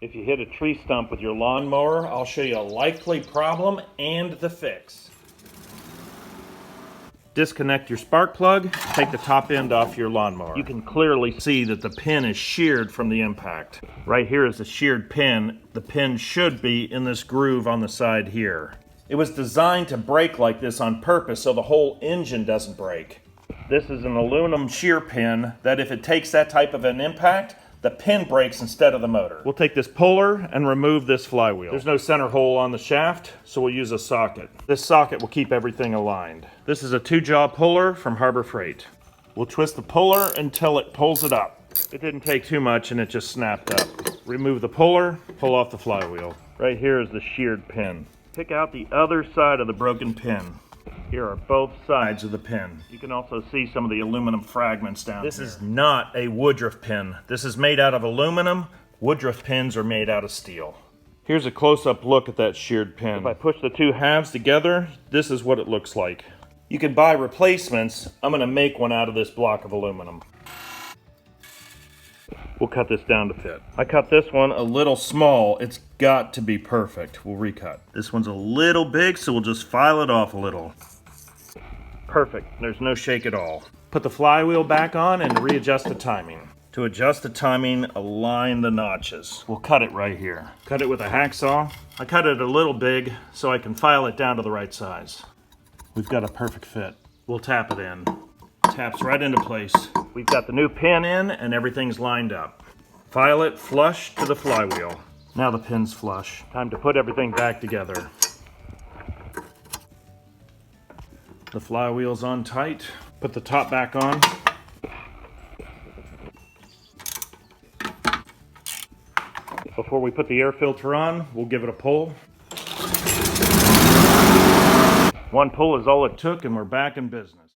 If you hit a tree stump with your lawnmower, I'll show you a likely problem and the fix. Disconnect your spark plug, take the top end off your lawnmower. You can clearly see that the pin is sheared from the impact. Right here is the sheared pin. The pin should be in this groove on the side here. It was designed to break like this on purpose so the whole engine doesn't break. This is an aluminum shear pin that if it takes that type of an impact, the pin breaks instead of the motor. We'll take this puller and remove this flywheel. There's no center hole on the shaft, so we'll use a socket. This socket will keep everything aligned. This is a 2-jaw puller from Harbor Freight. We'll twist the puller until it pulls it up. It didn't take too much and it just snapped up. Remove the puller, pull off the flywheel. Right here is the sheared pin. Pick out the other side of the broken pin. Here are both sides of the pin. You can also see some of the aluminum fragments down here. This is not a Woodruff pin. This is made out of aluminum. Woodruff pins are made out of steel. Here's a close-up look at that sheared pin. If I push the two halves together, this is what it looks like. You can buy replacements. I'm going to make one out of this block of aluminum. We'll cut this down to fit. I cut this one a little small. It's got to be perfect. We'll recut. This one's a little big, so we'll just file it off a little. Perfect. There's no shake at all. Put the flywheel back on and readjust the timing. To adjust the timing, align the notches. We'll cut it right here. Cut it with a hacksaw. I cut it a little big so I can file it down to the right size. We've got a perfect fit. We'll tap it in. Taps right into place. We've got the new pin in and everything's lined up. File it flush to the flywheel. Now the pin's flush. Time to put everything back together. The flywheel's on tight. Put the top back on. Before we put the air filter on, we'll give it a pull. One pull is all it took and we're back in business.